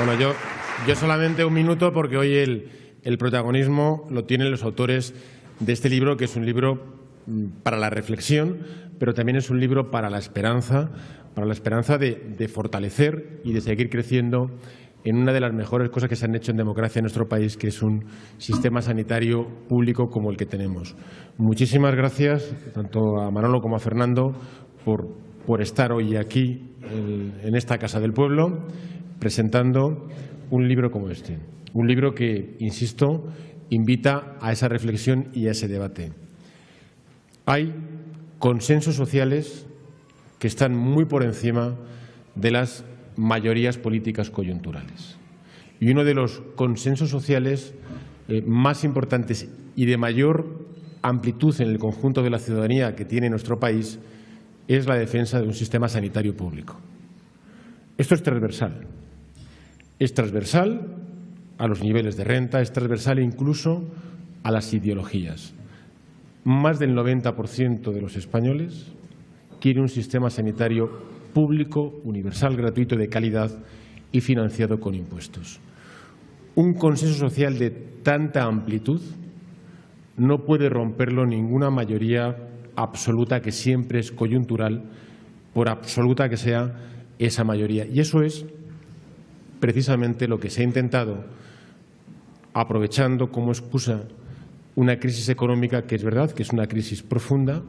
Bueno, yo solamente un minuto porque hoy el protagonismo lo tienen los autores de este libro, que es un libro para la reflexión, pero también es un libro para la esperanza de fortalecer y de seguir creciendo en una de las mejores cosas que se han hecho en democracia en nuestro país, que es un sistema sanitario público como el que tenemos. Muchísimas gracias tanto a Manolo como a Fernando por estar hoy aquí en esta Casa del Pueblo presentando un libro como este. Un libro que, insisto, invita a esa reflexión y a ese debate. Hay consensos sociales que están muy por encima de las mayorías políticas coyunturales. Y uno de los consensos sociales más importantes y de mayor amplitud en el conjunto de la ciudadanía que tiene nuestro país es la defensa de un sistema sanitario público. Esto es transversal. Es transversal a los niveles de renta, es transversal incluso a las ideologías. Más del 90% de los españoles quiere un sistema sanitario público, universal, gratuito, de calidad y financiado con impuestos. Un consenso social de tanta amplitud no puede romperlo ninguna mayoría absoluta, que siempre es coyuntural, por absoluta que sea esa mayoría. Y eso es precisamente lo que se ha intentado, aprovechando como excusa una crisis económica que es verdad que es una crisis profunda,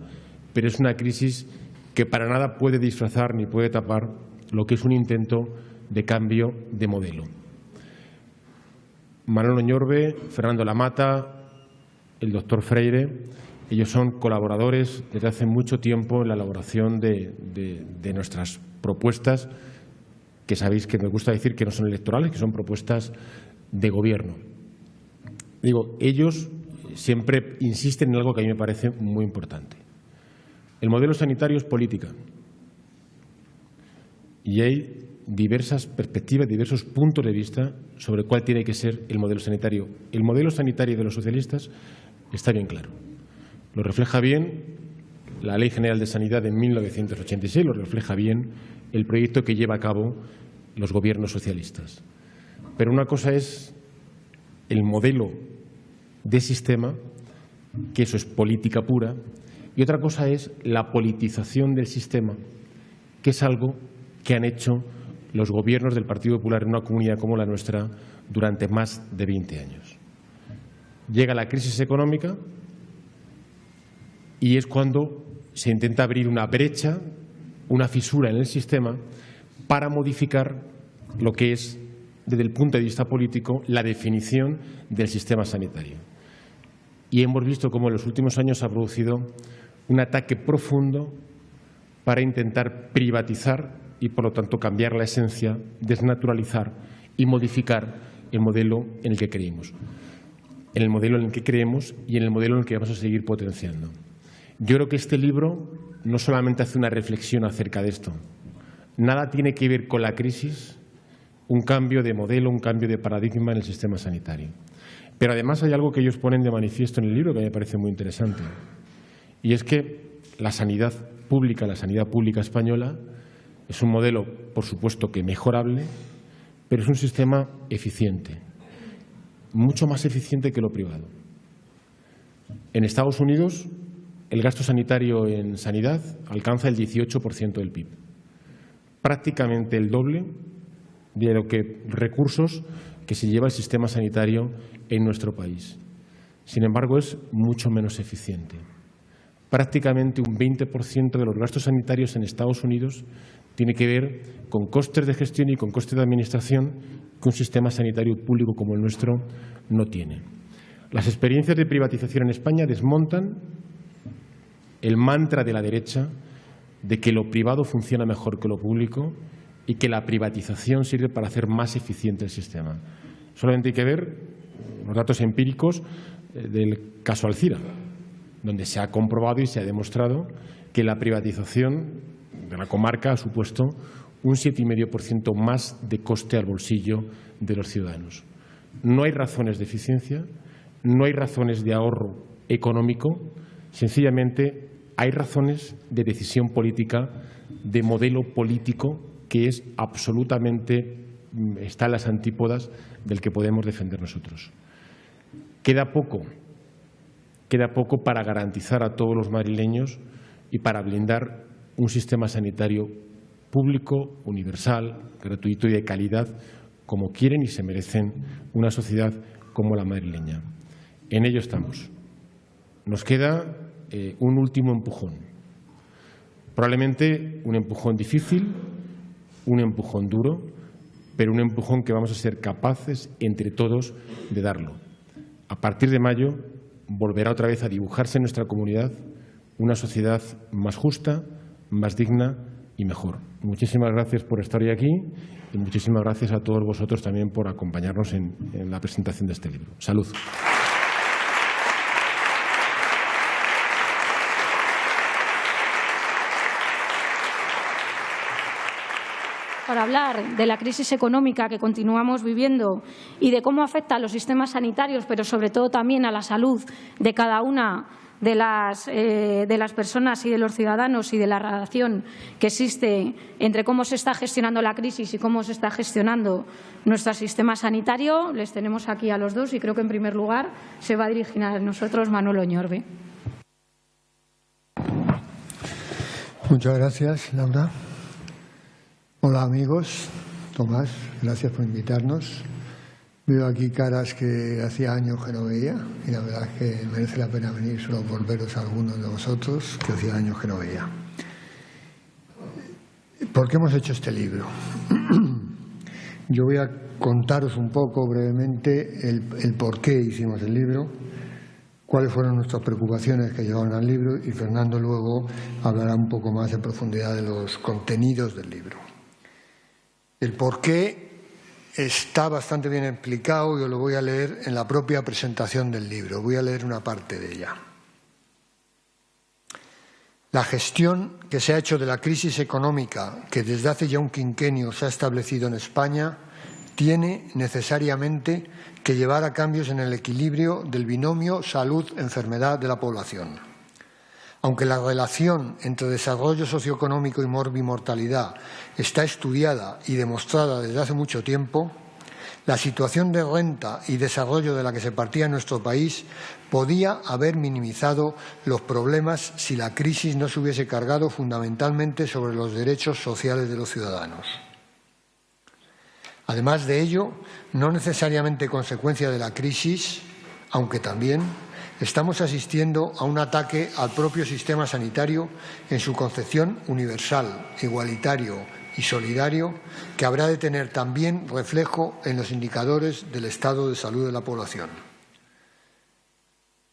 pero es una crisis que para nada puede disfrazar ni puede tapar lo que es un intento de cambio de modelo. Manolo Ñorbe, Fernando Lamata, el doctor Freire, ellos son colaboradores desde hace mucho tiempo en la elaboración de nuestras propuestas, que sabéis que me gusta decir que no son electorales, que son propuestas de gobierno. Digo, ellos siempre insisten en algo que a mí me parece muy importante. El modelo sanitario es política y hay diversas perspectivas, diversos puntos de vista sobre cuál tiene que ser el modelo sanitario. El modelo sanitario de los socialistas está bien claro. Lo refleja bien la Ley General de Sanidad de 1986, lo refleja bien el proyecto que lleva a cabo los gobiernos socialistas. Pero una cosa es el modelo de sistema, que eso es política pura, y otra cosa es la politización del sistema, que es algo que han hecho los gobiernos del Partido Popular en una comunidad como la nuestra durante más de 20 años. Llega la crisis económica y es cuando se intenta abrir una brecha, una fisura en el sistema para modificar lo que es, desde el punto de vista político, la definición del sistema sanitario. Y hemos visto cómo en los últimos años se ha producido un ataque profundo para intentar privatizar y, por lo tanto, cambiar la esencia, desnaturalizar y modificar el modelo en el que creemos. En el modelo en el que creemos y en el modelo en el que vamos a seguir potenciando. Yo creo que este libro no solamente hace una reflexión acerca de esto. Nada tiene que ver con la crisis, un cambio de modelo, un cambio de paradigma en el sistema sanitario. Pero además hay algo que ellos ponen de manifiesto en el libro que me parece muy interesante. Y es que la sanidad pública española, es un modelo, por supuesto, que mejorable, pero es un sistema eficiente, mucho más eficiente que lo privado. En Estados Unidos, el gasto sanitario en sanidad alcanza el 18% del PIB, prácticamente el doble de lo que recursos que se lleva el sistema sanitario en nuestro país. Sin embargo, es mucho menos eficiente. Prácticamente un 20% de los gastos sanitarios en Estados Unidos tiene que ver con costes de gestión y con costes de administración que un sistema sanitario público como el nuestro no tiene. Las experiencias de privatización en España desmontan el mantra de la derecha de que lo privado funciona mejor que lo público y que la privatización sirve para hacer más eficiente el sistema. Solamente hay que ver los datos empíricos del caso Alcira, donde se ha comprobado y se ha demostrado que la privatización de la comarca ha supuesto un 7,5% más de coste al bolsillo de los ciudadanos. No hay razones de eficiencia, no hay razones de ahorro económico, sencillamente hay razones de decisión política, de modelo político que es absolutamente está en las antípodas del que podemos defender nosotros. Queda poco para garantizar a todos los madrileños y para blindar un sistema sanitario público, universal, gratuito y de calidad, como quieren y se merecen una sociedad como la madrileña. En ello estamos. Nos queda un último empujón. Probablemente un empujón difícil, un empujón duro, pero un empujón que vamos a ser capaces entre todos de darlo. A partir de mayo volverá otra vez a dibujarse en nuestra comunidad una sociedad más justa, más digna y mejor. Muchísimas gracias por estar hoy aquí y muchísimas gracias a todos vosotros también por acompañarnos en la presentación de este libro. Salud. Para hablar de la crisis económica que continuamos viviendo y de cómo afecta a los sistemas sanitarios, pero sobre todo también a la salud de cada una de las personas y de los ciudadanos y de la relación que existe entre cómo se está gestionando la crisis y cómo se está gestionando nuestro sistema sanitario. Les tenemos aquí a los dos y creo que en primer lugar se va a dirigir a nosotros Manuel Oñorbe. Muchas gracias, Laura. Hola amigos, Tomás, gracias por invitarnos. Veo aquí caras que hacía años que no veía y la verdad es que merece la pena venir solo por veros a algunos de vosotros que hacía años que no veía. ¿Por qué hemos hecho este libro? Yo voy a contaros un poco brevemente el por qué hicimos el libro, cuáles fueron nuestras preocupaciones que llevaban al libro y Fernando luego hablará un poco más en profundidad de los contenidos del libro. El por qué está bastante bien explicado y os lo voy a leer en la propia presentación del libro. Voy a leer una parte de ella. La gestión que se ha hecho de la crisis económica que desde hace ya un quinquenio se ha establecido en España tiene necesariamente que llevar a cambios en el equilibrio del binomio salud-enfermedad de la población. Aunque la relación entre desarrollo socioeconómico y morbimortalidad está estudiada y demostrada desde hace mucho tiempo, la situación de renta y desarrollo de la que se partía en nuestro país podía haber minimizado los problemas si la crisis no se hubiese cargado fundamentalmente sobre los derechos sociales de los ciudadanos. Además de ello, no necesariamente consecuencia de la crisis, aunque también, estamos asistiendo a un ataque al propio sistema sanitario en su concepción universal, igualitario y solidario, que habrá de tener también reflejo en los indicadores del estado de salud de la población.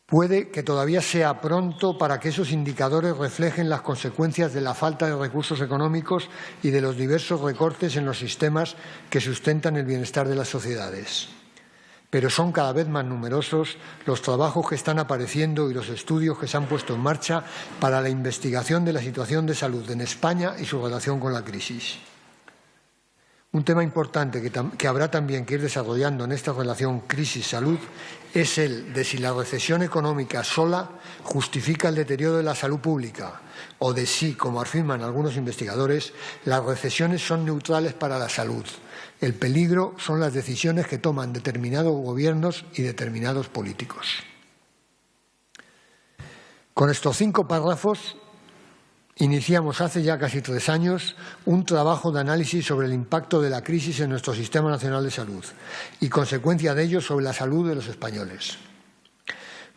Puede que todavía sea pronto para que esos indicadores reflejen las consecuencias de la falta de recursos económicos y de los diversos recortes en los sistemas que sustentan el bienestar de las sociedades. Pero son cada vez más numerosos los trabajos que están apareciendo y los estudios que se han puesto en marcha para la investigación de la situación de salud en España y su relación con la crisis. Un tema importante que habrá también que ir desarrollando en esta relación crisis-salud es el de si la recesión económica sola justifica el deterioro de la salud pública o de si, como afirman algunos investigadores, las recesiones son neutrales para la salud. El peligro son las decisiones que toman determinados gobiernos y determinados políticos. Con estos 5 párrafos iniciamos hace ya casi 3 años un trabajo de análisis sobre el impacto de la crisis en nuestro Sistema Nacional de Salud y consecuencia de ello sobre la salud de los españoles.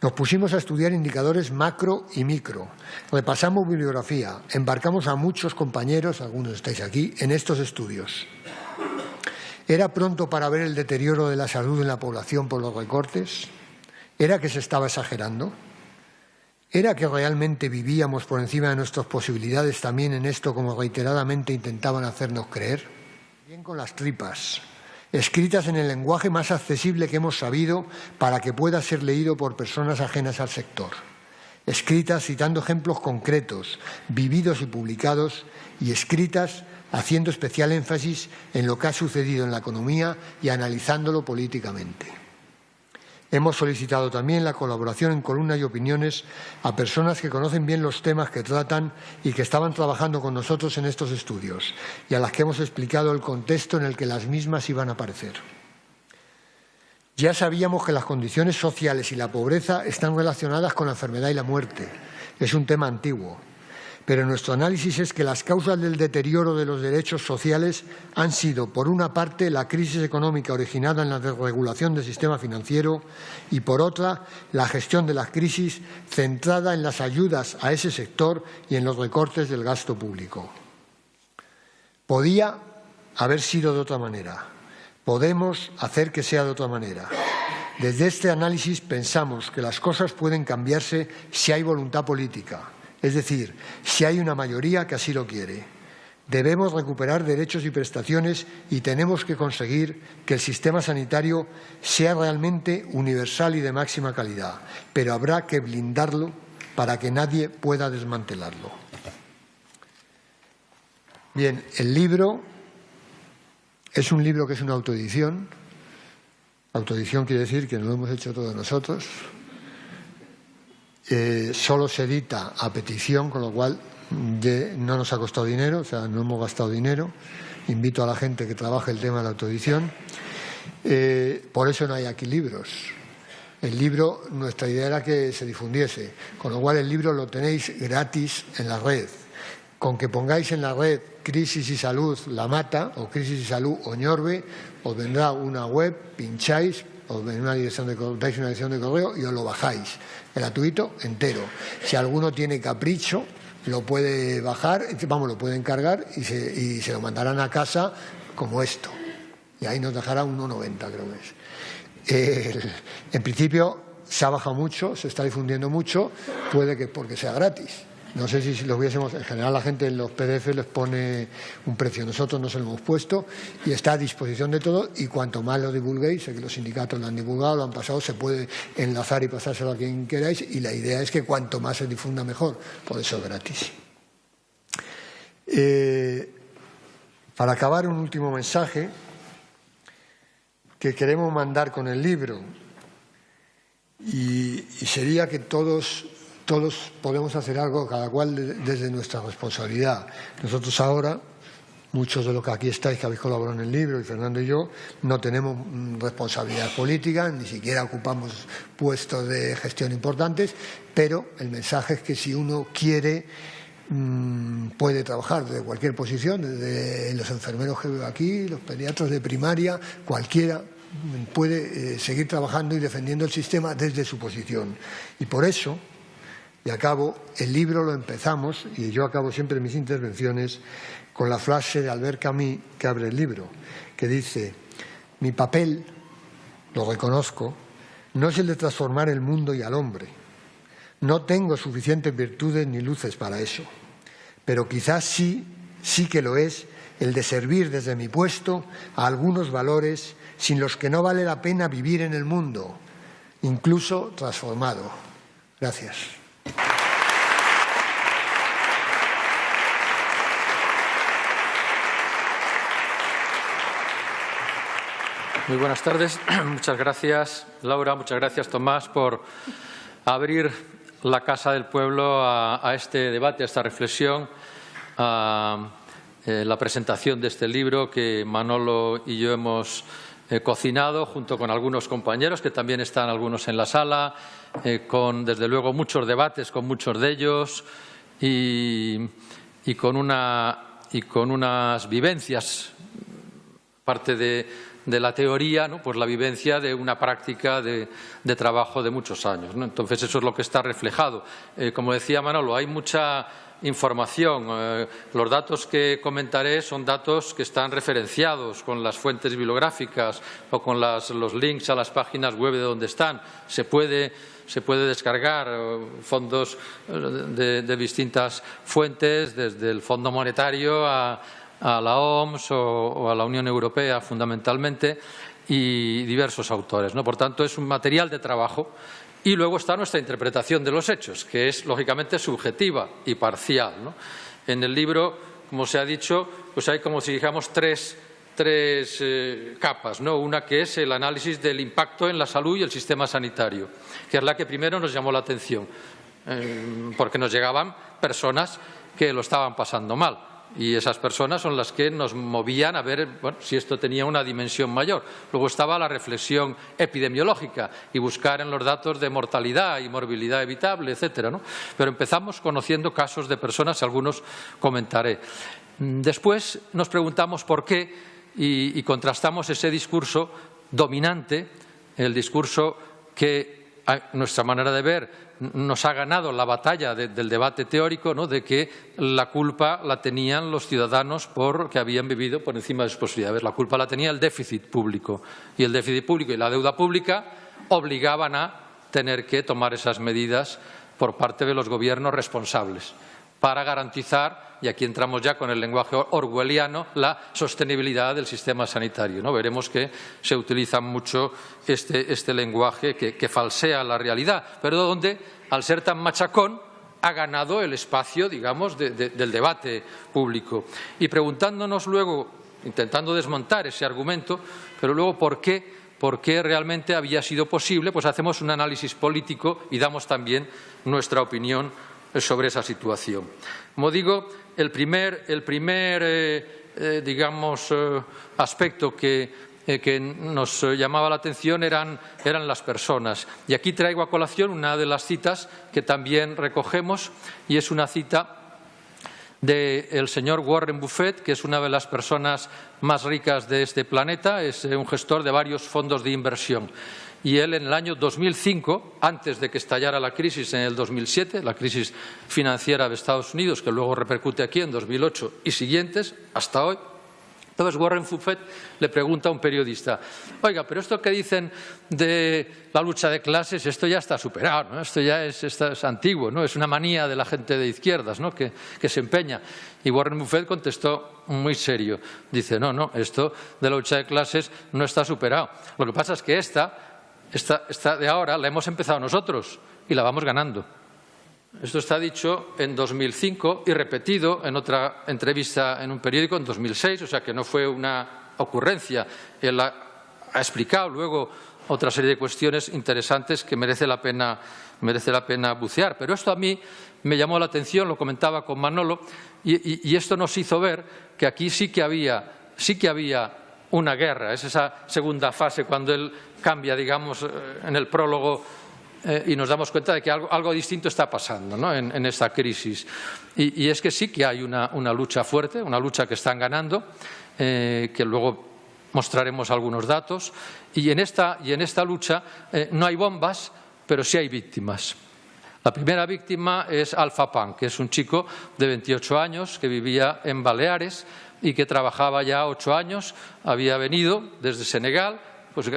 Nos pusimos a estudiar indicadores macro y micro, repasamos bibliografía, embarcamos a muchos compañeros, algunos estáis aquí, en estos estudios. ¿Era pronto para ver el deterioro de la salud en la población por los recortes? ¿Era que se estaba exagerando? ¿Era que realmente vivíamos por encima de nuestras posibilidades también en esto como reiteradamente intentaban hacernos creer? Bien con las tripas, escritas en el lenguaje más accesible que hemos sabido para que pueda ser leído por personas ajenas al sector. Escritas citando ejemplos concretos, vividos y publicados, y escritas haciendo especial énfasis en lo que ha sucedido en la economía y analizándolo políticamente. Hemos solicitado también la colaboración en columnas y opiniones a personas que conocen bien los temas que tratan y que estaban trabajando con nosotros en estos estudios y a las que hemos explicado el contexto en el que las mismas iban a aparecer. Ya sabíamos que las condiciones sociales y la pobreza están relacionadas con la enfermedad y la muerte. Es un tema antiguo. Pero nuestro análisis es que las causas del deterioro de los derechos sociales han sido, por una parte, la crisis económica originada en la desregulación del sistema financiero y, por otra, la gestión de la crisis centrada en las ayudas a ese sector y en los recortes del gasto público. Podía haber sido de otra manera. Podemos hacer que sea de otra manera. Desde este análisis pensamos que las cosas pueden cambiarse si hay voluntad política. Es decir, si hay una mayoría que así lo quiere. Debemos recuperar derechos y prestaciones y tenemos que conseguir que el sistema sanitario sea realmente universal y de máxima calidad, pero habrá que blindarlo para que nadie pueda desmantelarlo. Bien, el libro es un libro que es una autoedición. Autoedición quiere decir que no lo hemos hecho todos nosotros. Solo se edita a petición, con lo cual no nos ha costado dinero, o sea, no hemos gastado dinero. Invito a la gente que trabaje el tema de la autoedición. Por eso no hay aquí libros. El libro, nuestra idea era que se difundiese, con lo cual el libro lo tenéis gratis en la red. Con que pongáis en la red Crisis y Salud La Mata o Crisis y Salud Oñorbe, os vendrá una web, pincháis, os dais una dirección de correo y os lo bajáis. Gratuito, entero. Si alguno tiene capricho, lo puede bajar, lo puede encargar y se lo mandarán a casa como esto. Y ahí nos dejará 1,90, creo que es. En principio se ha bajado mucho, se está difundiendo mucho, puede que porque sea gratis. No sé si lo hubiésemos, en general la gente en los PDF les pone un precio, nosotros no se lo hemos puesto y está a disposición de todos y cuanto más lo divulguéis, sé que los sindicatos lo han divulgado, lo han pasado, se puede enlazar y pasárselo a quien queráis y la idea es que cuanto más se difunda mejor, por eso es gratis. Para acabar, un último mensaje que queremos mandar con el libro y sería que todos podemos hacer algo, cada cual desde nuestra responsabilidad. Nosotros ahora, muchos de los que aquí estáis, que habéis colaborado en el libro, y Fernando y yo, no tenemos responsabilidad política, ni siquiera ocupamos puestos de gestión importantes, pero el mensaje es que si uno quiere, puede trabajar desde cualquier posición, desde los enfermeros que veo aquí, los pediatras de primaria, cualquiera puede seguir trabajando y defendiendo el sistema desde su posición. Y por eso, y acabo, el libro lo empezamos, y yo acabo siempre mis intervenciones con la frase de Albert Camus que abre el libro, que dice: mi papel, lo reconozco, no es el de transformar el mundo y al hombre. No tengo suficientes virtudes ni luces para eso, pero quizás sí que lo es el de servir desde mi puesto a algunos valores sin los que no vale la pena vivir en el mundo, incluso transformado. Gracias. Muy buenas tardes. Muchas gracias, Laura. Muchas gracias, Tomás, por abrir la Casa del Pueblo a este debate, a esta reflexión, a la presentación de este libro que Manolo y yo hemos cocinado junto con algunos compañeros, que también están algunos en la sala, con, desde luego, muchos debates con muchos de ellos y con unas vivencias, parte de la teoría, ¿no? Pues la vivencia de una práctica de trabajo de muchos años, ¿no? Entonces, eso es lo que está reflejado. Como decía Manolo, hay mucha información. Los datos que comentaré son datos que están referenciados con las fuentes bibliográficas o con los links a las páginas web de donde están. Se puede descargar fondos de distintas fuentes, desde el Fondo Monetario a la OMS o a la Unión Europea, fundamentalmente, y diversos autores, ¿no? Por tanto, es un material de trabajo. Y luego está nuestra interpretación de los hechos, que es, lógicamente, subjetiva y parcial, ¿no? En el libro, como se ha dicho, pues hay como si dijéramos tres capas, ¿no? Una que es el análisis del impacto en la salud y el sistema sanitario, que es la que primero nos llamó la atención, porque nos llegaban personas que lo estaban pasando mal. Y esas personas son las que nos movían a ver si esto tenía una dimensión mayor. Luego estaba la reflexión epidemiológica y buscar en los datos de mortalidad y morbilidad evitable, etcétera, ¿no? Pero empezamos conociendo casos de personas, algunos comentaré. Después nos preguntamos por qué y contrastamos ese discurso dominante, el discurso que, a nuestra manera de ver, nos ha ganado la batalla del debate teórico, ¿no?, de que la culpa la tenían los ciudadanos porque habían vivido por encima de sus posibilidades. La culpa la tenía el déficit público. Y el déficit público y la deuda pública obligaban a tener que tomar esas medidas por parte de los gobiernos responsables para garantizar, y aquí entramos ya con el lenguaje orwelliano, la sostenibilidad del sistema sanitario, ¿no? Veremos que se utiliza mucho este lenguaje que falsea la realidad, pero donde, al ser tan machacón, ha ganado el espacio, digamos, del debate público. Y preguntándonos luego, intentando desmontar ese argumento, pero luego ¿por qué realmente había sido posible? Pues hacemos un análisis político y damos también nuestra opinión sobre esa situación. Como digo, el primer aspecto que nos llamaba la atención eran las personas. Y aquí traigo a colación una de las citas que también recogemos, y es una cita del señor Warren Buffett, que es una de las personas más ricas de este planeta, es un gestor de varios fondos de inversión. Y él, en el año 2005, antes de que estallara la crisis en el 2007, la crisis financiera de Estados Unidos, que luego repercute aquí en 2008 y siguientes, hasta hoy, entonces Warren Buffett le pregunta a un periodista: oiga, pero esto que dicen de la lucha de clases, esto ya está superado, ¿no? Esto es antiguo, ¿no? Es una manía de la gente de izquierdas, ¿no?, que se empeña. Y Warren Buffett contestó muy serio. Dice, no, esto de la lucha de clases no está superado. Lo que pasa es que esta de ahora la hemos empezado nosotros y la vamos ganando. Esto está dicho en 2005 y repetido en otra entrevista en un periódico en 2006, o sea que no fue una ocurrencia. Él ha explicado luego otra serie de cuestiones interesantes que merece la pena bucear. Pero esto a mí me llamó la atención, lo comentaba con Manolo, y esto nos hizo ver que aquí sí que había una guerra. Es esa segunda fase cuando él cambia, digamos, en el prólogo y nos damos cuenta de que algo distinto está pasando, ¿no?, en esta crisis. Y es que sí que hay una lucha fuerte, una lucha que están ganando, que luego mostraremos algunos datos. Y en esta lucha no hay bombas, pero sí hay víctimas. La primera víctima es Alpha Punk, que es un chico de 28 años que vivía en Baleares y que trabajaba ya 8 años, había venido desde Senegal, pues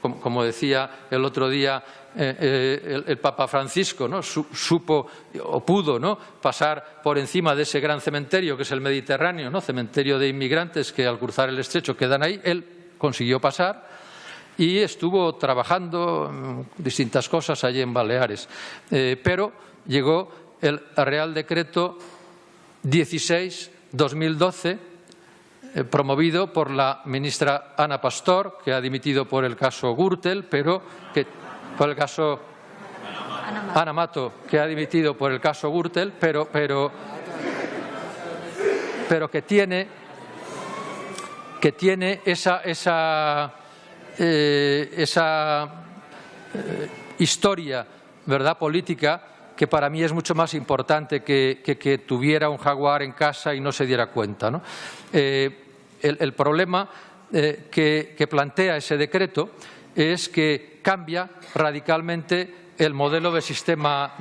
como decía el otro día el Papa Francisco, ¿no?, supo o pudo, ¿no?, pasar por encima de ese gran cementerio que es el Mediterráneo, ¿no?, cementerio de inmigrantes que al cruzar el estrecho quedan ahí. Él consiguió pasar y estuvo trabajando distintas cosas allí en Baleares. Pero llegó el Real Decreto 16/2012, promovido por la ministra Ana Pastor, que ha dimitido por el caso Gürtel, pero que por el caso Ana Mato, que ha dimitido por el caso Gürtel, pero que tiene esa historia, ¿verdad?, política, que para mí es mucho más importante que tuviera un jaguar en casa y no se diera cuenta, ¿no? El problema que plantea ese decreto es que cambia radicalmente el modelo de sistema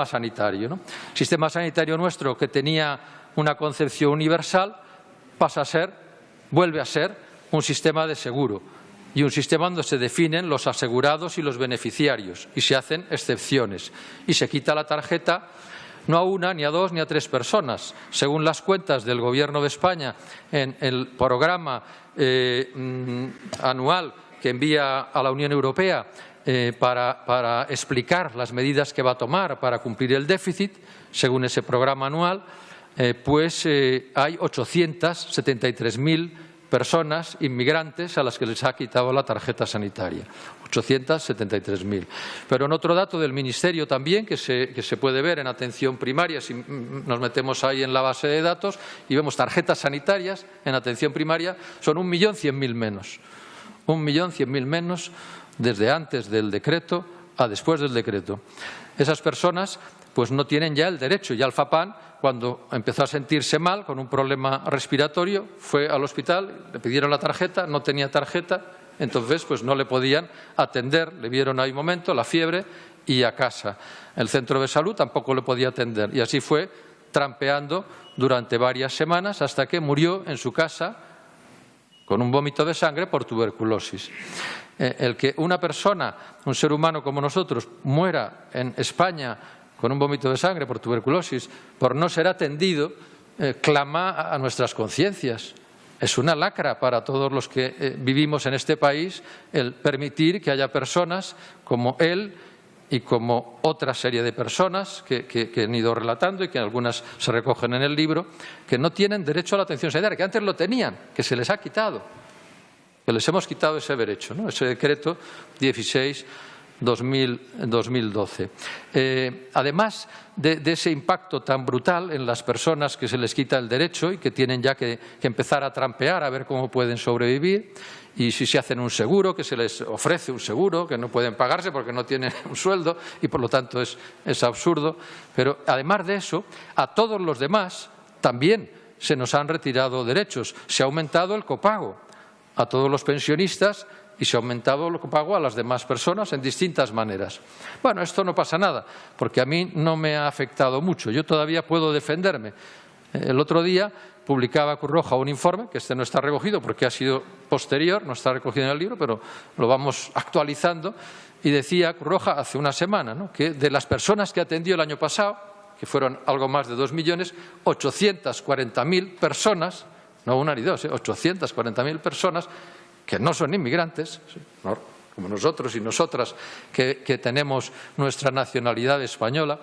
sanitario, ¿no? El sistema sanitario nuestro, que tenía una concepción universal, vuelve a ser un sistema de seguro y un sistema donde se definen los asegurados y los beneficiarios y se hacen excepciones y se quita la tarjeta no a una, ni a dos, ni a tres personas. Según las cuentas del Gobierno de España en el programa anual que envía a la Unión Europea para explicar las medidas que va a tomar para cumplir el déficit, según ese programa anual, hay 873.000 personas inmigrantes a las que les ha quitado la tarjeta sanitaria, 873.000. Pero en otro dato del Ministerio también, que se puede ver en atención primaria, si nos metemos ahí en la base de datos y vemos tarjetas sanitarias en atención primaria, son 1.100.000 menos. 1.100.000 menos desde antes del decreto a después del decreto. Esas personas pues no tienen ya el derecho. Y Alfapán, cuando empezó a sentirse mal con un problema respiratorio, fue al hospital, le pidieron la tarjeta, no tenía tarjeta, entonces pues no le podían atender, le vieron ahí un momento, la fiebre y a casa. El centro de salud tampoco le podía atender y así fue trampeando durante varias semanas hasta que murió en su casa con un vómito de sangre por tuberculosis. El que una persona, un ser humano como nosotros, muera en España con un vómito de sangre por tuberculosis, por no ser atendido, clama a nuestras conciencias. Es una lacra para todos los que vivimos en este país el permitir que haya personas como él y como otra serie de personas que han ido relatando y que algunas se recogen en el libro, que no tienen derecho a la atención sanitaria, que antes lo tenían, que se les ha quitado, que les hemos quitado ese derecho, ¿no? Ese decreto 16/2012. Además de ese impacto tan brutal en las personas que se les quita el derecho y que tienen ya que empezar a trampear a ver cómo pueden sobrevivir, y si se hacen un seguro, que se les ofrece un seguro, que no pueden pagarse porque no tienen un sueldo y por lo tanto es absurdo. Pero además de eso, a todos los demás también se nos han retirado derechos. Se ha aumentado el copago a todos los pensionistas y se ha aumentado el copago a las demás personas en distintas maneras. Bueno, esto no pasa nada, porque a mí no me ha afectado mucho. Yo todavía puedo defenderme. El otro día publicaba Cruz Roja un informe, que este no está recogido porque ha sido posterior, no está recogido en el libro, pero lo vamos actualizando, y decía Cruz Roja hace una semana, ¿no?, que de las personas que atendió el año pasado, que fueron algo más de 2 millones, 840.000 personas, no una ni dos, 840.000 personas que no son inmigrantes, ¿no?, como nosotros y nosotras que tenemos nuestra nacionalidad española,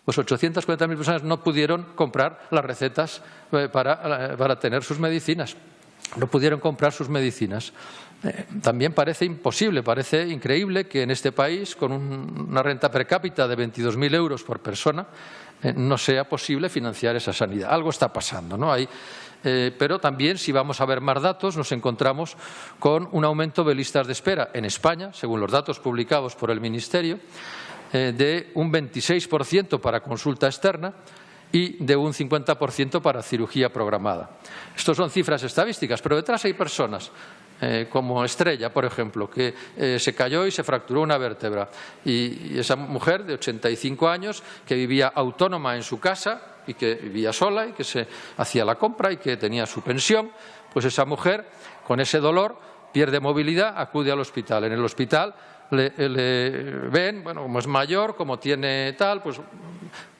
pues 840.000 personas no pudieron comprar las recetas para tener sus medicinas. No pudieron comprar sus medicinas. También parece imposible, parece increíble que en este país, con una renta per cápita de 22.000 euros por persona, no sea posible financiar esa sanidad. Algo está pasando, ¿no? Pero también, si vamos a ver más datos, nos encontramos con un aumento de listas de espera en España, según los datos publicados por el Ministerio, de un 26% para consulta externa y de un 50% para cirugía programada. Estos son cifras estadísticas, pero detrás hay personas, como Estrella, por ejemplo, que se cayó y se fracturó una vértebra. Y esa mujer de 85 años que vivía autónoma en su casa y que vivía sola y que se hacía la compra y que tenía su pensión, pues esa mujer, con ese dolor, pierde movilidad, acude al hospital. En el hospital le ven, bueno, como es mayor, como tiene tal, pues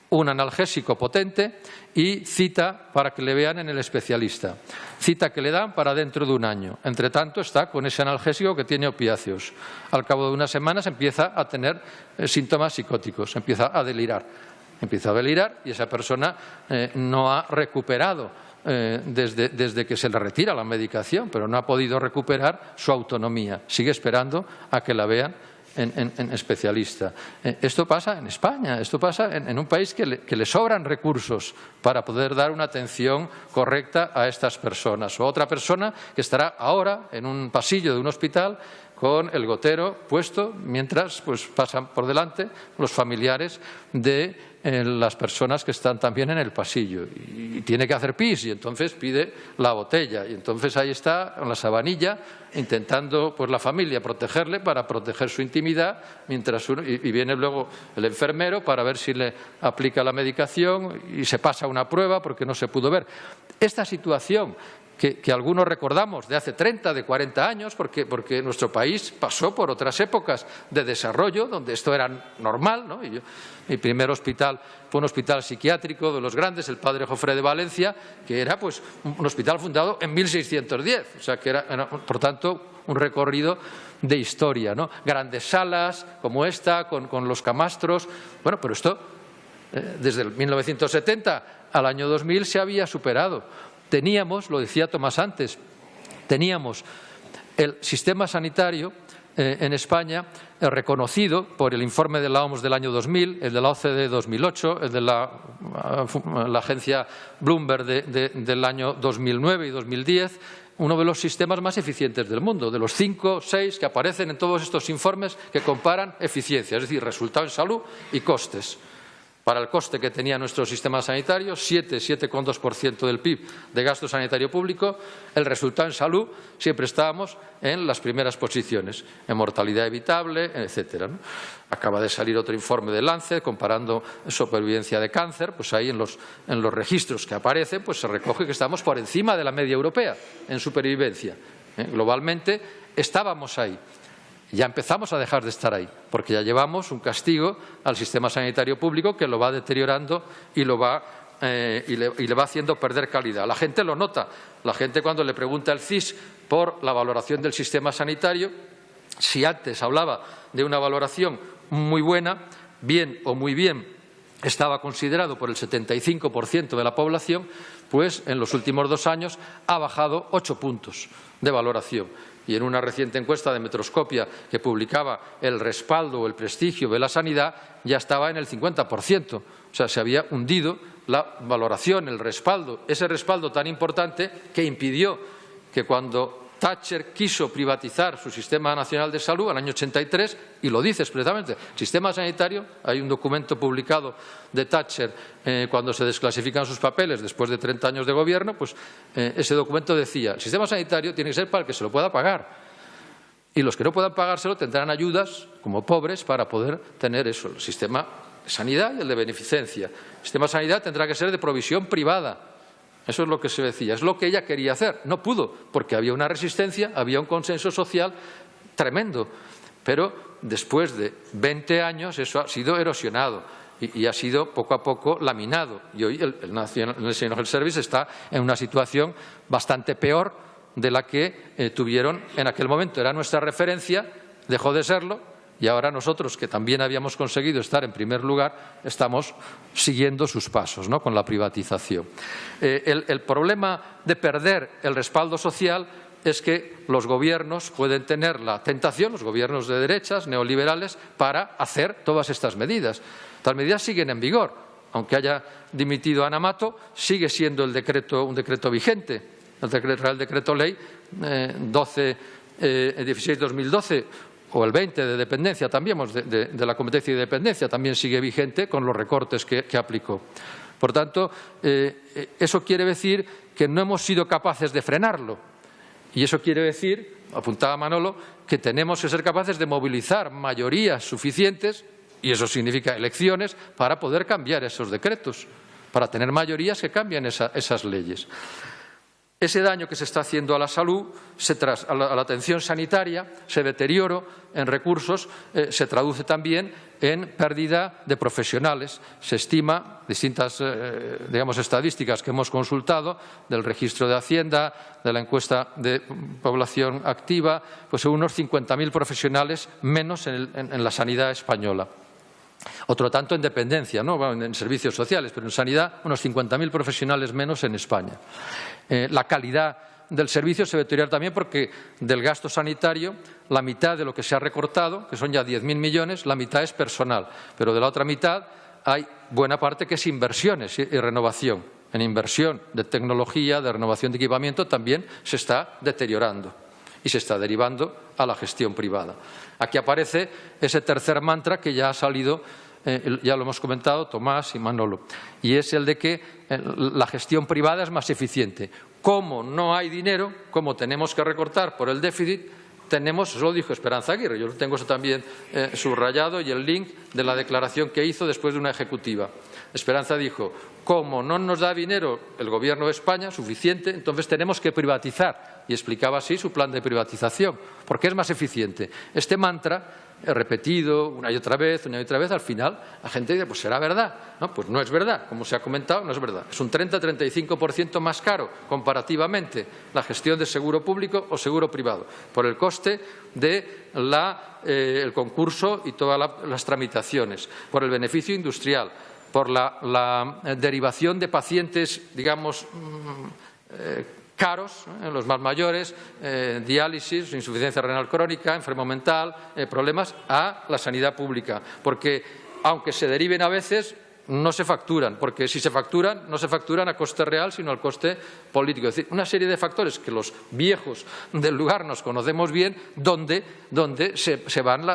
un analgésico potente y cita para que le vean en el especialista. Cita que le dan para dentro de un año. Entre tanto, está con ese analgésico que tiene opiáceos. Al cabo de unas semanas empieza a tener síntomas psicóticos, empieza a delirar. Empieza a delirar y esa persona no ha recuperado desde que se le retira la medicación, pero no ha podido recuperar su autonomía. Sigue esperando a que la vean en especialista. Esto pasa en España, esto pasa en un país que le sobran recursos para poder dar una atención correcta a estas personas. O otra persona que estará ahora en un pasillo de un hospital con el gotero puesto mientras pues pasan por delante los familiares de las personas que están también en el pasillo y tiene que hacer pis y entonces pide la botella y entonces ahí está con la sabanilla intentando pues la familia protegerle para proteger su intimidad mientras y viene luego el enfermero para ver si le aplica la medicación y se pasa una prueba porque no se pudo ver. Esta situación que algunos recordamos de hace 30, de 40 años, porque nuestro país pasó por otras épocas de desarrollo donde esto era normal, ¿no? Mi primer hospital fue un hospital psiquiátrico de los grandes, el Padre Jofré de Valencia, que era pues un hospital fundado en 1610, o sea que era por tanto un recorrido de historia, ¿no? Grandes salas como esta, con los camastros. Bueno, pero esto desde el 1970 al año 2000 se había superado. teníamos, lo decía Tomás antes, teníamos el sistema sanitario en España reconocido por el informe de la OMS del año 2000, el de la OCDE 2008, el de la agencia Bloomberg del año 2009 y 2010, uno de los sistemas más eficientes del mundo, de los 5 o 6 que aparecen en todos estos informes que comparan eficiencia, es decir, resultado en salud y costes. Para el coste que tenía nuestro sistema sanitario, 7,2% del PIB de gasto sanitario público, el resultado en salud siempre estábamos en las primeras posiciones, en mortalidad evitable, etcétera, ¿no? Acaba de salir otro informe de Lancet comparando supervivencia de cáncer, pues ahí en los registros que aparecen pues se recoge que estamos por encima de la media europea en supervivencia. Globalmente estábamos ahí. Ya empezamos a dejar de estar ahí, porque ya llevamos un castigo al sistema sanitario público que lo va deteriorando y le va haciendo perder calidad. La gente lo nota. La gente cuando le pregunta al CIS por la valoración del sistema sanitario, si antes hablaba de una valoración muy buena, bien o muy bien, estaba considerado por el 75% de la población, pues en los últimos 2 años ha bajado 8 puntos de valoración. Y en una reciente encuesta de Metroscopia que publicaba el respaldo o el prestigio de la sanidad ya estaba en el 50%. O sea, se había hundido la valoración, el respaldo, ese respaldo tan importante que impidió que cuando Thatcher quiso privatizar su Sistema Nacional de Salud en el año 83, y lo dice expresamente, sistema sanitario, hay un documento publicado de Thatcher cuando se desclasifican sus papeles después de 30 años de gobierno, pues ese documento decía, el sistema sanitario tiene que ser para el que se lo pueda pagar, y los que no puedan pagárselo tendrán ayudas como pobres para poder tener eso, el sistema de sanidad y el de beneficencia. El sistema de sanidad tendrá que ser de provisión privada. Eso es lo que se decía, es lo que ella quería hacer. No pudo, porque había una resistencia, había un consenso social tremendo. Pero después de 20 años eso ha sido erosionado y ha sido poco a poco laminado. Y hoy el National Health Service está en una situación bastante peor de la que tuvieron en aquel momento. Era nuestra referencia, dejó de serlo. Y ahora nosotros, que también habíamos conseguido estar en primer lugar, estamos siguiendo sus pasos, ¿no?, con la privatización. El problema de perder el respaldo social es que los gobiernos pueden tener la tentación, los gobiernos de derechas, neoliberales, para hacer todas estas medidas. Estas medidas siguen en vigor. Aunque haya dimitido Ana Mato, sigue siendo un decreto vigente. El Real Decreto Ley 16/2012 o el 20 de dependencia también, de la competencia y dependencia, también sigue vigente con los recortes que aplicó. Por tanto, eso quiere decir que no hemos sido capaces de frenarlo. Y eso quiere decir, apuntaba Manolo, que tenemos que ser capaces de movilizar mayorías suficientes, y eso significa elecciones, para poder cambiar esos decretos, para tener mayorías que cambien esas leyes. Ese daño que se está haciendo a la salud, a la atención sanitaria, ese deterioro en recursos, se traduce también en pérdida de profesionales. Se estima, distintas estadísticas que hemos consultado, del registro de Hacienda, de la encuesta de población activa, pues unos 50.000 profesionales menos en la sanidad española. Otro tanto en dependencia, ¿no?, en servicios sociales, pero en sanidad unos 50.000 profesionales menos en España. La calidad del servicio se deteriora también porque del gasto sanitario la mitad de lo que se ha recortado, que son ya 10.000 millones, la mitad es personal, pero de la otra mitad hay buena parte que es inversiones y renovación. En inversión de tecnología, de renovación de equipamiento también se está deteriorando y se está derivando a la gestión privada. Aquí aparece ese tercer mantra que ya ha salido, ya lo hemos comentado Tomás y Manolo, y es el de que la gestión privada es más eficiente. Como no hay dinero, como tenemos que recortar por el déficit, eso lo dijo Esperanza Aguirre, yo lo tengo eso también subrayado y el link de la declaración que hizo después de una ejecutiva. Esperanza dijo, como no nos da dinero el Gobierno de España suficiente, entonces tenemos que privatizar. Y explicaba así su plan de privatización, porque es más eficiente. Este mantra, repetido una y otra vez, al final la gente dice, pues será verdad. No, pues no es verdad, como se ha comentado, no es verdad. Es un 30-35% más caro comparativamente la gestión de seguro público o seguro privado, por el coste del concurso y todas las tramitaciones, por el beneficio industrial, por la derivación de pacientes, digamos, caros, los más mayores, diálisis, insuficiencia renal crónica, enfermo mental, problemas, a la sanidad pública. Porque, aunque se deriven a veces, no se facturan, porque si se facturan, no se facturan a coste real, sino al coste político. Es decir, una serie de factores que los viejos del lugar nos conocemos bien, donde se van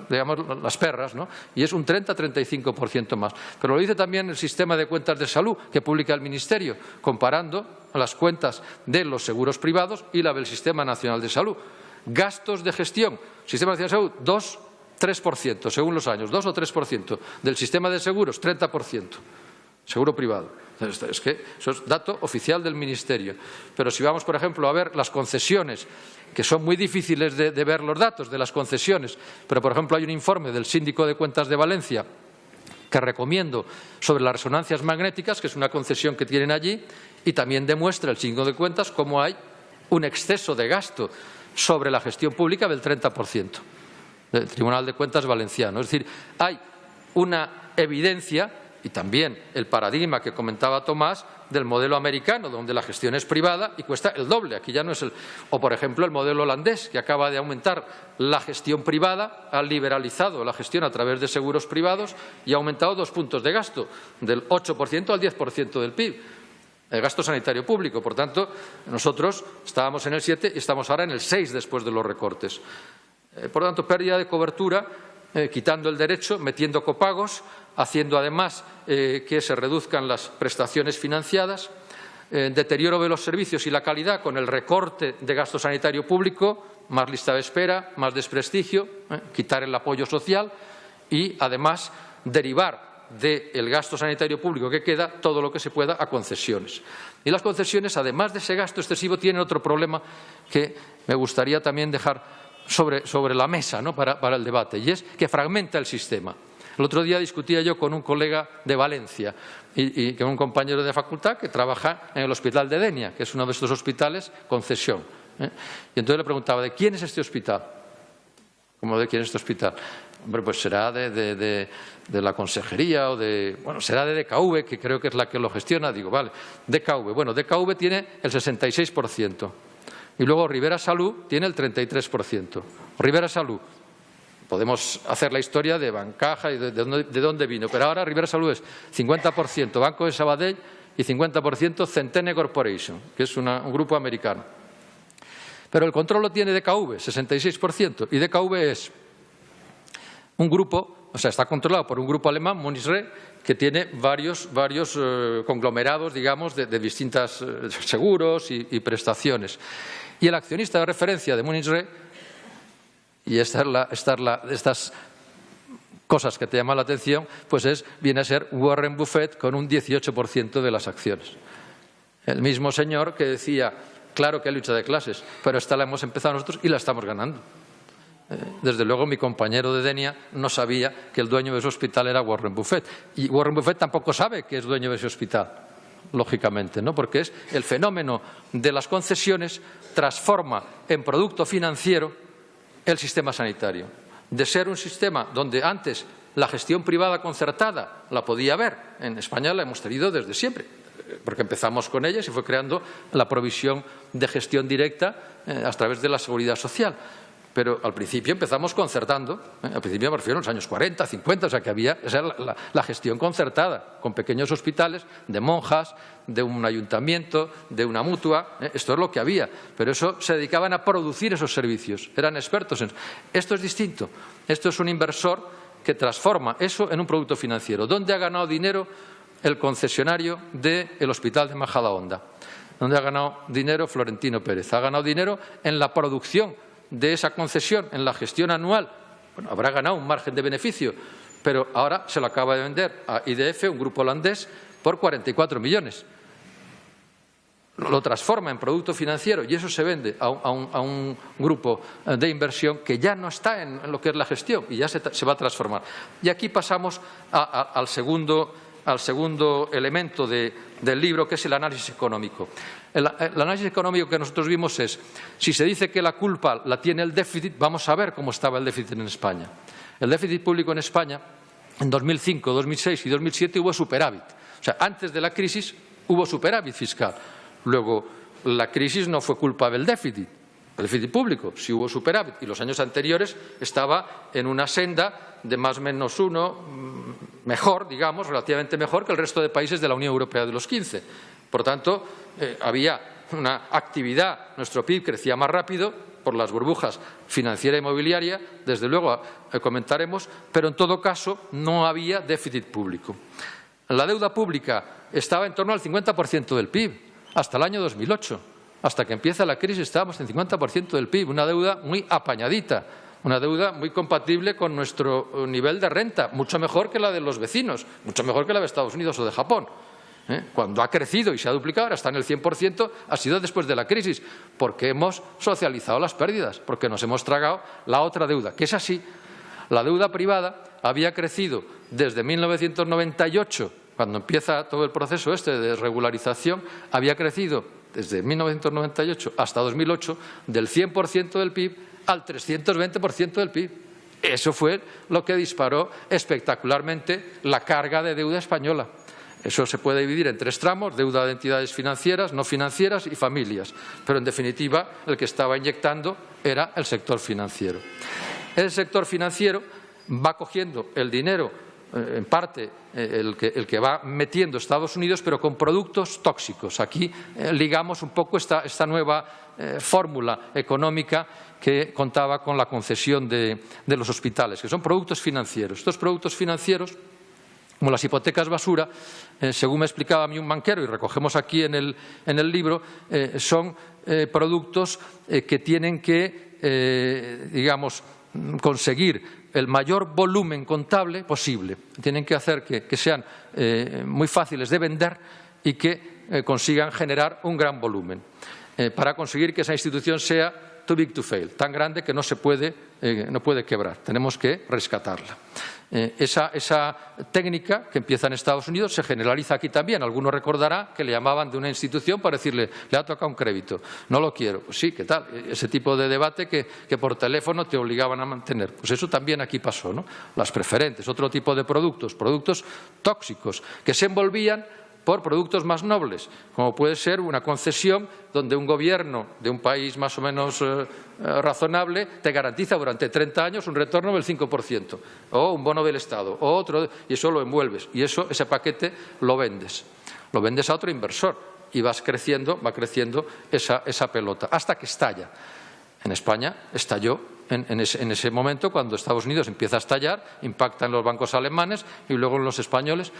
digamos, las perras, ¿no? Y es un 30-35% más. Pero lo dice también el sistema de cuentas de salud que publica el Ministerio, comparando las cuentas de los seguros privados y la del Sistema Nacional de Salud. Gastos de gestión, Sistema Nacional de Salud, 3%, según los años, 2 o 3%. Del sistema de seguros, 30%. Seguro privado. Es que eso es dato oficial del Ministerio. Pero si vamos, por ejemplo, a ver las concesiones, que son muy difíciles de ver los datos de las concesiones, pero, por ejemplo, hay un informe del Síndico de Cuentas de Valencia que recomiendo sobre las resonancias magnéticas, que es una concesión que tienen allí, y también demuestra el Síndico de Cuentas cómo hay un exceso de gasto sobre la gestión pública del 30%. Del Tribunal de Cuentas valenciano. Es decir, hay una evidencia y también el paradigma que comentaba Tomás del modelo americano, donde la gestión es privada y cuesta el doble. Aquí ya no es o, por ejemplo, el modelo holandés, que acaba de aumentar la gestión privada, ha liberalizado la gestión a través de seguros privados y ha aumentado 2 puntos de gasto, del 8% al 10% del PIB. El gasto sanitario público. Por tanto, nosotros estábamos en el 7 y estamos ahora en el 6 después de los recortes. Por lo tanto, pérdida de cobertura, quitando el derecho, metiendo copagos, haciendo además que se reduzcan las prestaciones financiadas, deterioro de los servicios y la calidad con el recorte de gasto sanitario público, más lista de espera, más desprestigio, quitar el apoyo social y, además, derivar del gasto sanitario público que queda todo lo que se pueda a concesiones. Y las concesiones, además de ese gasto excesivo, tienen otro problema que me gustaría también dejar sobre la mesa, ¿no? para el debate, y es que fragmenta el sistema. El otro día discutía yo con un colega de Valencia y con un compañero de facultad que trabaja en el Hospital de Denia, que es uno de estos hospitales concesión. Y entonces le preguntaba, ¿de quién es este hospital? ¿Cómo de quién es este hospital? Hombre, pues será de la consejería o bueno, será de DKV, que creo que es la que lo gestiona. Digo, vale, DKV. Bueno, DKV tiene el 66%. Y luego Rivera Salud tiene el 33%. Rivera Salud, podemos hacer la historia de Bancaja y de dónde vino, pero ahora Rivera Salud es 50% Banco de Sabadell y 50% Centene Corporation, que es un grupo americano. Pero el control lo tiene DKV, 66%, y DKV es un grupo, o sea, está controlado por un grupo alemán, Munich Re, que tiene varios conglomerados, digamos, de distintos seguros y prestaciones. Y el accionista de referencia de Munich Re, y estas cosas que te llaman la atención, pues viene a ser Warren Buffett con un 18% de las acciones. El mismo señor que decía, claro que hay lucha de clases, pero esta la hemos empezado nosotros y la estamos ganando. Desde luego, mi compañero de Denia no sabía que el dueño de ese hospital era Warren Buffett. Y Warren Buffett tampoco sabe que es dueño de ese hospital, lógicamente, ¿no? Porque es el fenómeno de las concesiones transforma en producto financiero el sistema sanitario. De ser un sistema donde antes la gestión privada concertada la podía haber, en España la hemos tenido desde siempre, porque empezamos con ella y se fue creando la provisión de gestión directa a través de la seguridad social. Pero al principio empezamos concertando, al principio me refiero a los años 40, 50, o sea que había la gestión concertada, con pequeños hospitales, de monjas, de un ayuntamiento, de una mutua, esto es lo que había, pero eso se dedicaban a producir esos servicios, eran expertos en eso. Esto es distinto, esto es un inversor que transforma eso en un producto financiero. ¿Dónde ha ganado dinero el concesionario del Hospital de Majadahonda? ¿Dónde ha ganado dinero Florentino Pérez? Ha ganado dinero en la producción de esa concesión, en la gestión anual. Bueno, habrá ganado un margen de beneficio, pero ahora se lo acaba de vender a IDF, un grupo holandés, por 44 millones. Lo transforma en producto financiero y eso se vende a un grupo de inversión que ya no está en lo que es la gestión y ya se va a transformar. Y aquí pasamos al segundo elemento del libro, que es el análisis económico. El análisis económico que nosotros vimos es, si se dice que la culpa la tiene el déficit, vamos a ver cómo estaba el déficit en España. El déficit público en España, en 2005, 2006 y 2007 hubo superávit. O sea, antes de la crisis hubo superávit fiscal. Luego, la crisis no fue culpa del déficit público, sí hubo superávit, y los años anteriores estaba en una senda de más o menos 1, mejor, digamos, relativamente mejor que el resto de países de la Unión Europea de los 15. Por tanto, había una actividad, nuestro PIB crecía más rápido por las burbujas financiera e inmobiliaria, desde luego comentaremos, pero en todo caso no había déficit público. La deuda pública estaba en torno al 50% del PIB hasta el año 2008. Hasta que empieza la crisis estábamos en 50% del PIB, una deuda muy apañadita, una deuda muy compatible con nuestro nivel de renta, mucho mejor que la de los vecinos, mucho mejor que la de Estados Unidos o de Japón. Cuando ha crecido y se ha duplicado, ahora está en el 100%, ha sido después de la crisis, porque hemos socializado las pérdidas, porque nos hemos tragado la otra deuda, que es así. La deuda privada había crecido desde 1998, cuando empieza todo el proceso de desregularización, había crecido desde 1998 hasta 2008 del 100% del PIB al 320% del PIB. Eso fue lo que disparó espectacularmente la carga de deuda española. Eso se puede dividir en 3 tramos: deuda de entidades financieras, no financieras y familias. Pero, en definitiva, el que estaba inyectando era el sector financiero. El sector financiero va cogiendo el dinero, en parte el que va metiendo Estados Unidos, pero con productos tóxicos. Aquí ligamos un poco esta nueva fórmula económica que contaba con la concesión de los hospitales, que son productos financieros. Estos productos financieros, como las hipotecas basura, según me explicaba a mí un banquero, y recogemos aquí en el libro, son productos que tienen que, digamos, conseguir el mayor volumen contable posible. Tienen que hacer que sean muy fáciles de vender y que consigan generar un gran volumen, para conseguir que esa institución sea too big to fail, tan grande que no puede quebrar. Tenemos que rescatarla. Esa técnica que empieza en Estados Unidos se generaliza aquí también. Alguno recordará que le llamaban de una institución para decirle: le ha tocado un crédito, no lo quiero. Pues sí, ¿qué tal? Ese tipo de debate que por teléfono te obligaban a mantener. Pues eso también aquí pasó, ¿no? Las preferentes, otro tipo de productos tóxicos, que se envolvían por productos más nobles, como puede ser una concesión donde un gobierno de un país más o menos razonable te garantiza durante 30 años un retorno del 5%, o un bono del Estado, o otro, y eso lo envuelves, y ese paquete lo vendes a otro inversor, y va creciendo esa pelota, hasta que estalla. En España estalló en ese momento, cuando Estados Unidos empieza a estallar, impacta en los bancos alemanes y luego en los españoles.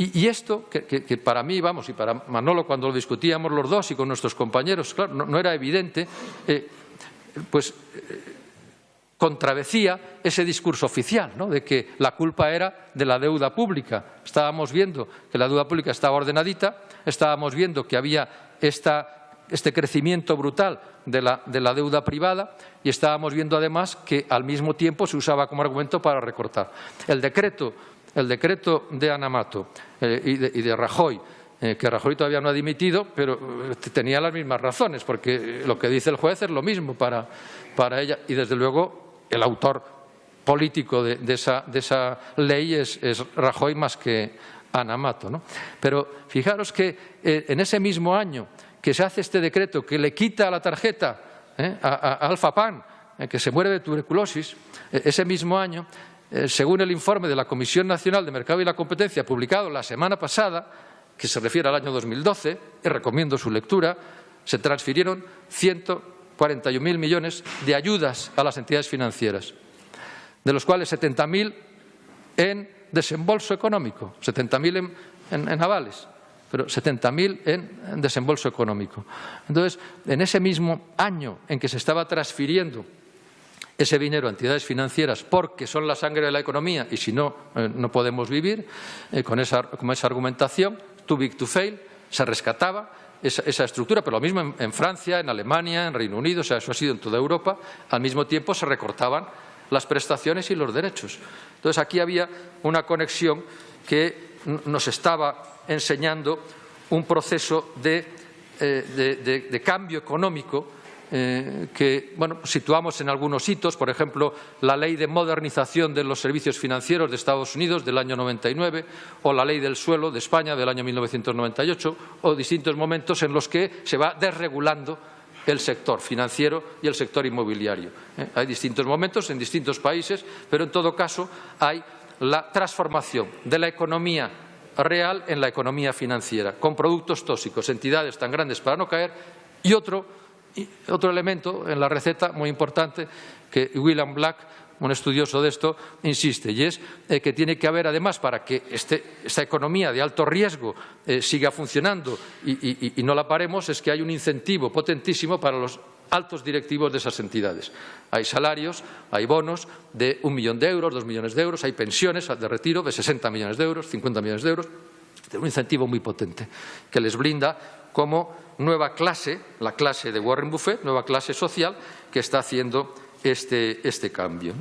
Y esto, que para mí, y para Manolo, cuando lo discutíamos los dos y con nuestros compañeros, claro, no era evidente, contradecía ese discurso oficial, ¿no?, de que la culpa era de la deuda pública. Estábamos viendo que la deuda pública estaba ordenadita, estábamos viendo que había este crecimiento brutal de la deuda privada, y estábamos viendo además que al mismo tiempo se usaba como argumento para recortar. El decreto de Ana Mato y de Rajoy, que Rajoy todavía no ha dimitido, pero tenía las mismas razones, porque lo que dice el juez es lo mismo para ella, y desde luego el autor político de esa ley es Rajoy más que Ana Mato, ¿no? Pero fijaros que en ese mismo año que se hace este decreto que le quita la tarjeta a Alfa Pan, que se muere de tuberculosis, ese mismo año, según el informe de la Comisión Nacional de Mercado y la Competencia, publicado la semana pasada, que se refiere al año 2012, y recomiendo su lectura, se transfirieron 141.000 millones de ayudas a las entidades financieras, de los cuales 70.000 en desembolso económico, 70.000 en avales, pero 70.000 en desembolso económico. Entonces, en ese mismo año en que se estaba transfiriendo ese dinero a entidades financieras, porque son la sangre de la economía y si no, no podemos vivir, con esa argumentación, too big to fail, se rescataba esa estructura, pero lo mismo en Francia, en Alemania, en Reino Unido, o sea, eso ha sido en toda Europa. Al mismo tiempo se recortaban las prestaciones y los derechos. Entonces, aquí había una conexión que nos estaba enseñando un proceso de cambio económico que situamos en algunos hitos, por ejemplo, la Ley de Modernización de los Servicios Financieros de Estados Unidos del año 99 o la Ley del Suelo de España del año 1998 o distintos momentos en los que se va desregulando el sector financiero y el sector inmobiliario. Hay distintos momentos en distintos países, pero en todo caso hay la transformación de la economía real en la economía financiera, con productos tóxicos, entidades tan grandes para no caer, y otro elemento en la receta muy importante que William Black, un estudioso de esto, insiste, y es que tiene que haber, además, para que esta economía de alto riesgo siga funcionando y no la paremos, es que hay un incentivo potentísimo para los altos directivos de esas entidades. Hay salarios, hay bonos de 1 millón de euros, 2 millones de euros, hay pensiones de retiro de 60 millones de euros, 50 millones de euros, de un incentivo muy potente que les brinda como nueva clase, la clase de Warren Buffett, nueva clase social que está haciendo este cambio.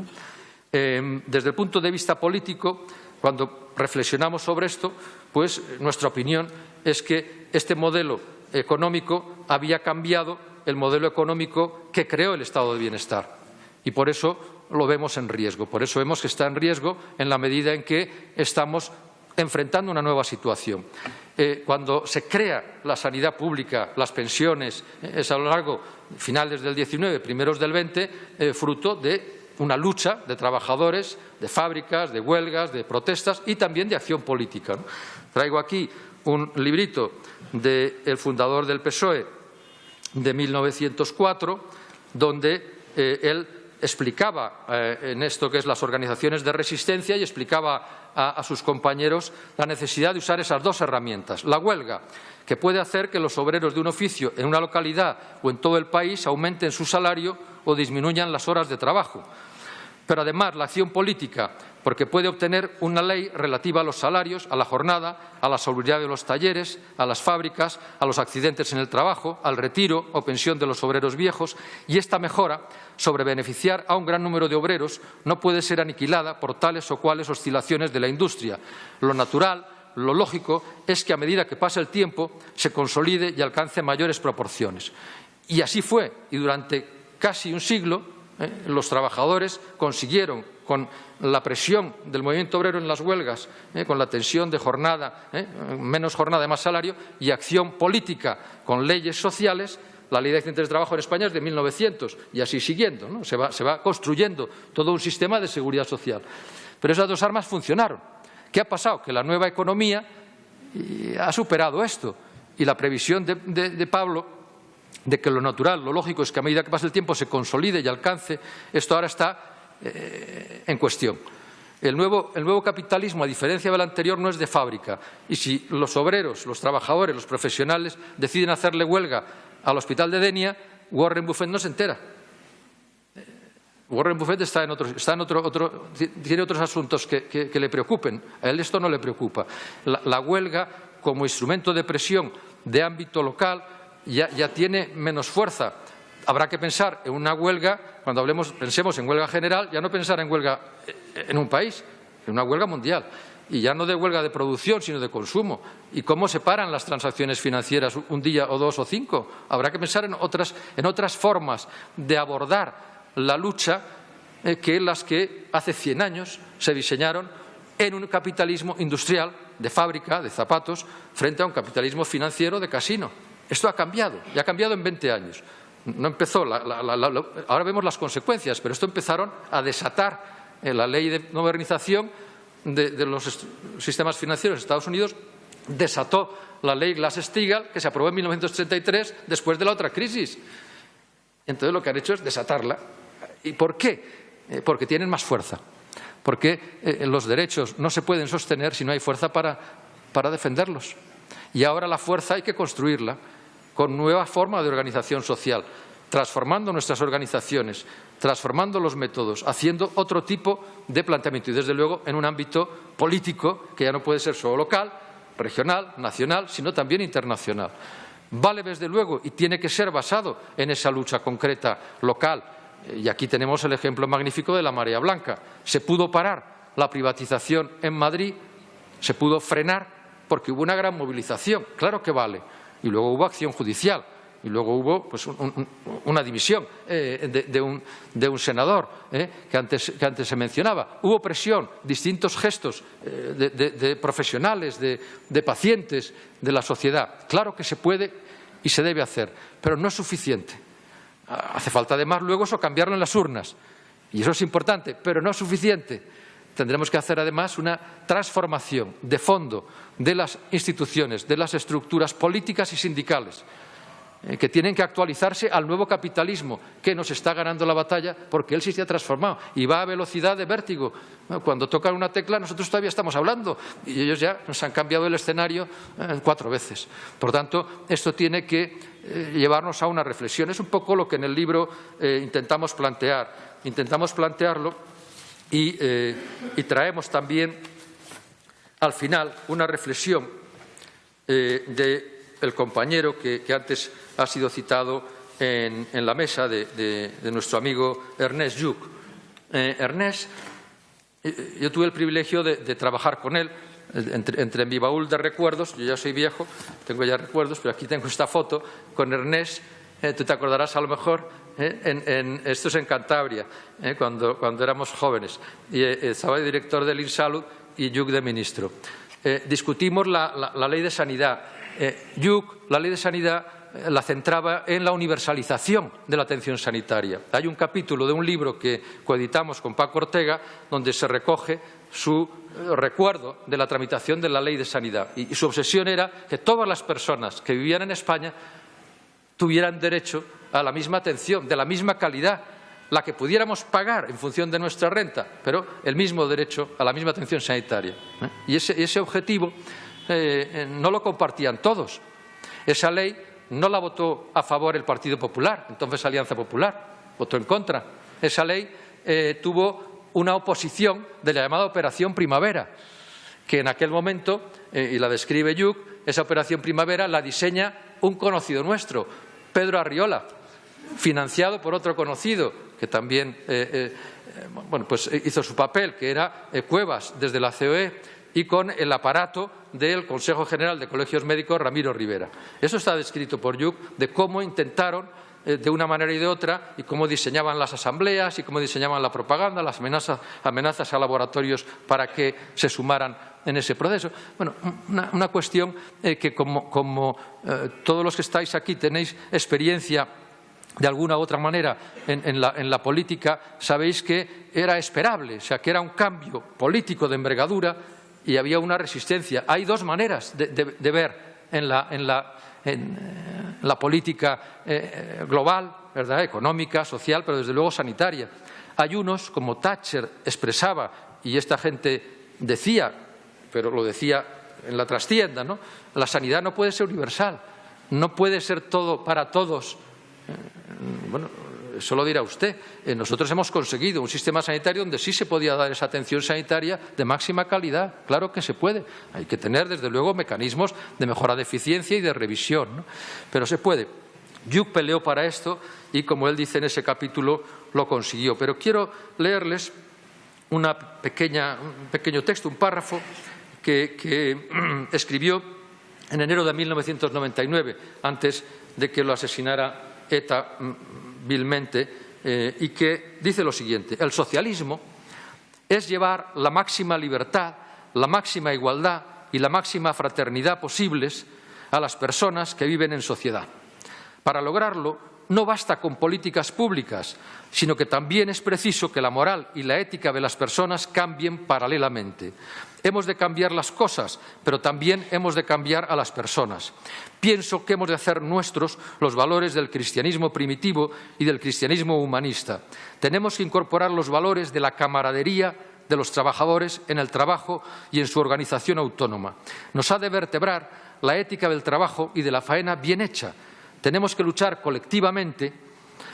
Desde el punto de vista político, cuando reflexionamos sobre esto, pues nuestra opinión es que este modelo económico había cambiado el modelo económico que creó el estado de bienestar y por eso lo vemos en riesgo. Por eso vemos que está en riesgo en la medida en que estamos enfrentando una nueva situación. Cuando se crea la sanidad pública, las pensiones, es a lo largo, finales del 19, primeros del 20, fruto de una lucha de trabajadores, de fábricas, de huelgas, de protestas y también de acción política. Traigo aquí un librito del fundador del PSOE de 1904, donde él explicaba en esto que es las organizaciones de resistencia y explicaba a sus compañeros la necesidad de usar esas dos herramientas. La huelga, que puede hacer que los obreros de un oficio en una localidad o en todo el país aumenten su salario o disminuyan las horas de trabajo. Pero además la acción política, porque puede obtener una ley relativa a los salarios, a la jornada, a la seguridad de los talleres, a las fábricas, a los accidentes en el trabajo, al retiro o pensión de los obreros viejos, y esta mejora sobre beneficiar a un gran número de obreros no puede ser aniquilada por tales o cuales oscilaciones de la industria. Lo natural, lo lógico, es que a medida que pasa el tiempo se consolide y alcance mayores proporciones. Y así fue, y durante casi un siglo los trabajadores consiguieron, con la presión del movimiento obrero en las huelgas, con la tensión de jornada, menos jornada, más salario, y acción política con leyes sociales. La Ley de Accidentes de Trabajo en España es de 1900 y así siguiendo, ¿no? Se va construyendo todo un sistema de seguridad social. Pero esas dos armas funcionaron. ¿Qué ha pasado? Que la nueva economía ha superado esto y la previsión de Pablo de que lo natural, lo lógico es que a medida que pase el tiempo se consolide y alcance, esto ahora está en cuestión. El nuevo capitalismo, a diferencia del anterior, no es de fábrica. Y si los obreros, los trabajadores, los profesionales deciden hacerle huelga al hospital de Denia, Warren Buffett no se entera. Warren Buffett tiene otros asuntos que le preocupen. A él esto no le preocupa. La huelga, como instrumento de presión de ámbito local, ya tiene menos fuerza. Habrá que pensar en una huelga, cuando pensemos en huelga general, ya no pensar en huelga en un país, en una huelga mundial. Y ya no de huelga de producción, sino de consumo. ¿Y cómo se paran las transacciones financieras un día o 2 o 5? Habrá que pensar en otras formas de abordar la lucha que las que hace 100 años se diseñaron en un capitalismo industrial de fábrica, de zapatos, frente a un capitalismo financiero de casino. Esto ha cambiado, y ha cambiado en 20 años. No empezó, ahora vemos las consecuencias, pero esto empezaron a desatar la ley de modernización de los sistemas financieros de Estados Unidos, desató la ley Glass-Steagall, que se aprobó en 1983, después de la otra crisis. Entonces lo que han hecho es desatarla. ¿Y por qué? Porque tienen más fuerza. Porque los derechos no se pueden sostener si no hay fuerza para defenderlos. Y ahora la fuerza hay que construirla con nueva forma de organización social, transformando nuestras organizaciones, transformando los métodos, haciendo otro tipo de planteamiento y, desde luego, en un ámbito político que ya no puede ser solo local, regional, nacional, sino también internacional. Vale, desde luego, y tiene que ser basado en esa lucha concreta local. Y aquí tenemos el ejemplo magnífico de la marea blanca. Se pudo parar la privatización en Madrid, se pudo frenar porque hubo una gran movilización. Claro que vale. Y luego hubo acción judicial y luego hubo pues, una dimisión de un senador que antes se mencionaba. Hubo presión, distintos gestos de profesionales, de pacientes, de la sociedad. Claro que se puede y se debe hacer, pero no es suficiente. Hace falta además luego eso cambiarlo en las urnas, y eso es importante, pero no es suficiente. Tendremos que hacer además una transformación de fondo de las instituciones, de las estructuras políticas y sindicales, que tienen que actualizarse al nuevo capitalismo que nos está ganando la batalla porque él sí se ha transformado y va a velocidad de vértigo. Cuando tocan una tecla nosotros todavía estamos hablando y ellos ya nos han cambiado el escenario 4 veces. Por tanto, esto tiene que llevarnos a una reflexión. Es un poco lo que en el libro intentamos plantear. Intentamos plantearlo y traemos también al final una reflexión del compañero que antes ha sido citado en la mesa de nuestro amigo Ernest Lluch. Ernest, yo tuve el privilegio de trabajar con él entre mi baúl de recuerdos. Yo ya soy viejo, tengo ya recuerdos, pero aquí tengo esta foto con Ernest. Tú te acordarás a lo mejor, esto es en Cantabria, cuando éramos jóvenes. Y estaba el director del INSALUD y Lluch de ministro. Discutimos la ley de sanidad. Lluch, la ley de sanidad, la centraba en la universalización de la atención sanitaria. Hay un capítulo de un libro que coeditamos con Paco Ortega donde se recoge su recuerdo de la tramitación de la ley de sanidad. Y su obsesión era que todas las personas que vivían en España tuvieran derecho a la misma atención, de la misma calidad, la que pudiéramos pagar en función de nuestra renta, pero el mismo derecho a la misma atención sanitaria. Y ese objetivo no lo compartían todos. Esa ley no la votó a favor el Partido Popular, entonces Alianza Popular, votó en contra. Esa ley tuvo una oposición de la llamada Operación Primavera, que en aquel momento, y la describe Lluch, esa Operación Primavera la diseña un conocido nuestro, Pedro Arriola, financiado por otro conocido que también pues hizo su papel, que era Cuevas, desde la COE, y con el aparato del Consejo General de Colegios Médicos, Ramiro Rivera. Eso está descrito por Lluch, de cómo intentaron, de una manera y de otra, y cómo diseñaban las asambleas y cómo diseñaban la propaganda, las amenazas a laboratorios para que se sumaran en ese proceso. Bueno, una cuestión que como todos los que estáis aquí tenéis experiencia de alguna u otra manera en la política, sabéis que era esperable, o sea, que era un cambio político de envergadura y había una resistencia. Hay dos maneras de ver en la política global, ¿verdad?, económica, social, pero desde luego sanitaria. Hay unos, como Thatcher expresaba, y esta gente decía, pero lo decía en la trastienda, ¿no?, la sanidad no puede ser universal, no puede ser todo para todos. Bueno, eso lo dirá usted. Nosotros hemos conseguido un sistema sanitario donde sí se podía dar esa atención sanitaria de máxima calidad. Claro que se puede. Hay que tener, desde luego, mecanismos de mejora de eficiencia y de revisión, ¿no? Pero se puede. Lluch peleó para esto y, como él dice en ese capítulo, lo consiguió. Pero quiero leerles un pequeño texto, un párrafo que escribió en enero de 1999, antes de que lo asesinara ETA vilmente, y que dice lo siguiente: el socialismo es llevar la máxima libertad, la máxima igualdad y la máxima fraternidad posibles a las personas que viven en sociedad. Para lograrlo, no basta con políticas públicas, sino que también es preciso que la moral y la ética de las personas cambien paralelamente. Hemos de cambiar las cosas, pero también hemos de cambiar a las personas. Pienso que hemos de hacer nuestros los valores del cristianismo primitivo y del cristianismo humanista. Tenemos que incorporar los valores de la camaradería de los trabajadores en el trabajo y en su organización autónoma. Nos ha de vertebrar la ética del trabajo y de la faena bien hecha. Tenemos que luchar colectivamente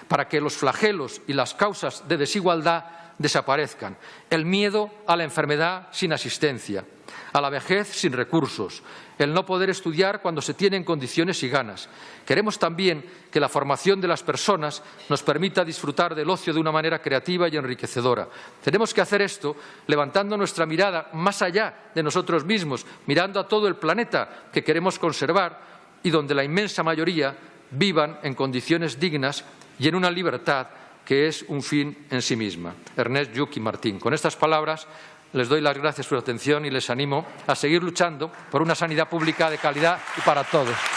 para que los flagelos y las causas de desigualdad desaparezcan. El miedo a la enfermedad sin asistencia, a la vejez sin recursos, el no poder estudiar cuando se tienen condiciones y ganas. Queremos también que la formación de las personas nos permita disfrutar del ocio de una manera creativa y enriquecedora. Tenemos que hacer esto levantando nuestra mirada más allá de nosotros mismos, mirando a todo el planeta que queremos conservar y donde la inmensa mayoría vivan en condiciones dignas y en una libertad que es un fin en sí misma. Ernest Lluch y Martín. Con estas palabras les doy las gracias por su atención y les animo a seguir luchando por una sanidad pública de calidad y para todos.